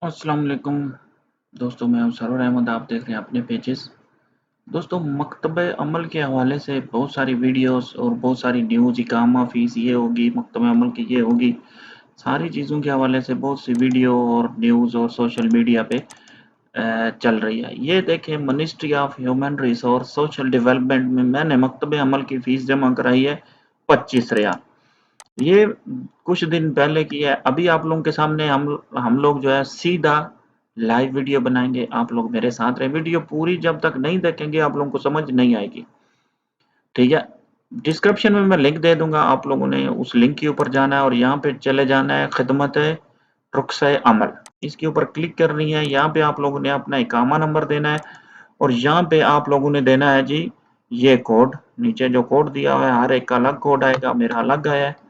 अस्सलाम वालेकुम दोस्तों, मैं हूं सरोवर अहमद। आप देख रहे हैं अपने पेजेस। दोस्तों, मकतब अमल के हवाले से बहुत सारी वीडियोस और बहुत सारी न्यूज़, इकामा फीस ये होगी, मकतब अमल की ये होगी, सारी चीज़ों के हवाले से बहुत सी वीडियो और न्यूज़ और सोशल मीडिया पे चल रही है। ये देखें, ministry of human resource social development में मैंने मकतब अमल की फ़ीस जमा कराई है 25 रियाल। ये कुछ दिन पहले की है। अभी आप लोगों के सामने हम लोग जो है सीधा लाइव वीडियो बनाएँगे। आप लोग मेरे साथ रहें। वीडियो पूरी जब तक नहीं देखेंगे आप लोगों को समझ नहीं आएगी। ठीक है? डिस्क्रिप्शन में मैं लिंक दे दूँगा। आप लोगों ने उस लिंक के ऊपर जाना है और यहाँ पे चले जाना है खिदमत रुख़्सा अमल। इसके ऊपर क्लिक करनी है। यहाँ पे आप लोगों ने अपना इकामा नंबर देना है और यहाँ पे आप लोगों ने देना है जी ये कोड। नीचे जो कोड दिया हुआ है हर एक का अलग कोड आएगा, मेरा अलग आया है।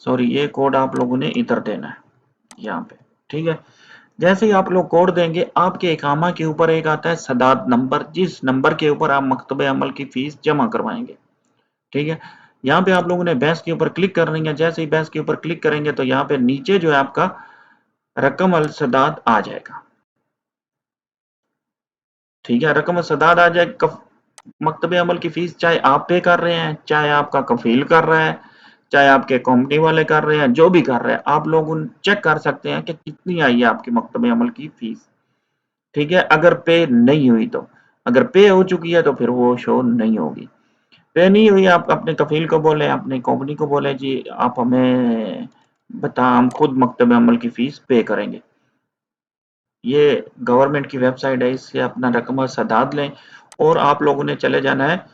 सॉरी, ये कोड आप लोगों ने इधर देना है, यहाँ पे। ठीक है? जैसे ही आप लोग कोड देंगे, आपके इकामा के ऊपर एक आता है सदाद नंबर, जिस नंबर के ऊपर आप मकतब अमल की फीस जमा करवाएंगे। ठीक है? यहाँ पे आप लोगों ने बैच के ऊपर क्लिक करनी है। जैसे ही बैच के ऊपर क्लिक करेंगे तो यहाँ पे नीचे जो है आपका रकम अल सदाद आ जाएगा। ठीक है? रकम अल सदाद आ जाएगा। मकतब अमल की फीस चाहे आप पे कर रहे हैं, चाहे आपका कफील कर रहा है, चाहे आपके कंपनी वाले कर रहे हैं, जो भी कर रहे हैं, आप लोग उन चेक कर सकते हैं कि कितनी आई है आपकी मकतब अमल की फीस। ठीक है? अगर पे नहीं हुई तो, अगर पे हो चुकी है तो फिर वो शो नहीं होगी। पे नहीं हुई, आप अपने कफील को बोले, अपनी कंपनी को बोले जी आप हमें बता, हम खुद मकतब अमल की फीस पे करेंगे। ये गवर्नमेंट की वेबसाइट है, इससे अपना रकम सदाद लें और आप लोगों ने चले जाना है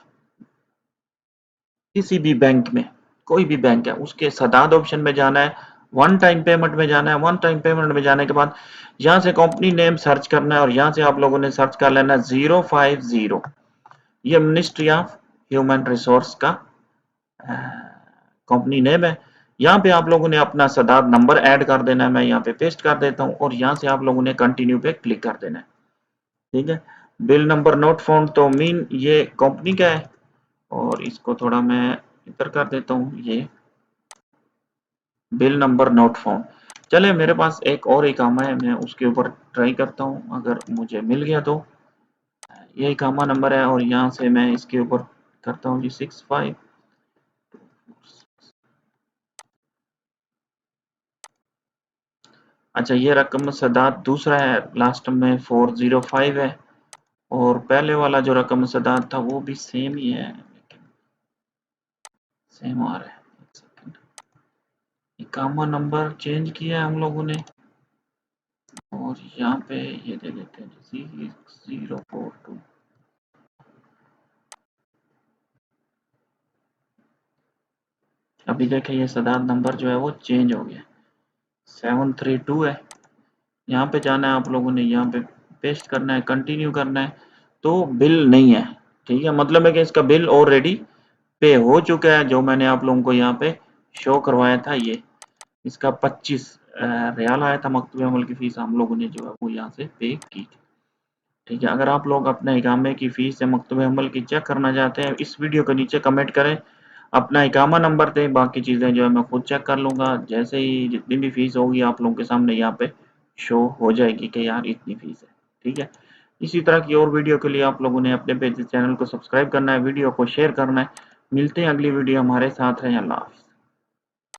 किसी भी बैंक में, कोई भी बैंक है उसके सदाद ऑप्शन में जाना है, वन टाइम पेमेंट में जाना है। वन टाइम पेमेंट में जाने के बाद यहाँ से कंपनी नेम सर्च करना है और यहाँ से आप लोगों ने सर्च कर लेना है 050। ये मिनिस्ट्री ऑफ ह्यूमन रिसोर्स का कंपनी नेम है। यहाँ पे आप लोगों ने अपना सदाद नंबर ऐड कर देना है। मैं यहाँ पे पेस्ट कर देता हूँ और यहाँ से आप लोगों ने कंटिन्यू पे क्लिक कर देना है। ठीक है? बिल नंबर नोट फाउंड तो मीन ये कंपनी का है और इसको थोड़ा मैं इधर कर देता हूँ। ये बिल नंबर नोट फाउंड। चले, मेरे पास एक और इकामा है, मैं उसके ऊपर ट्राई करता हूँ, अगर मुझे मिल गया तो। ये इकामा नंबर है और यहाँ से मैं इसके ऊपर करता हूँ जी 65। अच्छा, ये रकम सदाद दूसरा है, लास्ट में 405 है और पहले वाला जो रकम सदाद था वो भी सेम ही है, लेकिन सेम आ रहा है। एक सेकंड, इकामा नंबर चेंज किया है हम लोगों ने और यहाँ पे ये दे देते हैं जी 042। अभी देखें ये सदाद नंबर जो है वो चेंज हो गया, 732 है। यहाँ पे जाना है आप लोगों ने, यहाँ पे पेस्ट करना है, कंटिन्यू करना है। तो बिल नहीं है। ठीक है? मतलब है कि इसका बिल ऑलरेडी पे हो चुका है, जो मैंने आप लोगों को यहाँ पे शो करवाया था। ये इसका 25 रियाल आया था मकतूब अमल की फीस, हम लोगों ने जो है वो यहाँ से पे की थी। ठीक है? अगर आप लोग अपने इकामे की फीस या मकतूब अमल की चेक करना चाहते हैं, इस वीडियो के नीचे कमेंट करें, अपना इकामा नंबर दें, बाकी चीज़ें जो है मैं खुद चेक कर लूँगा। जैसे ही जितनी भी फीस होगी आप लोगों के सामने यहाँ पे शो हो जाएगी कि यार इतनी फीस है। ठीक है? इसी तरह की और वीडियो के लिए आप लोगों ने अपने पेज चैनल को सब्सक्राइब करना है, वीडियो को शेयर करना है। मिलते हैं अगली वीडियो, हमारे साथ रहें। अल्लाह हाफ़िज़।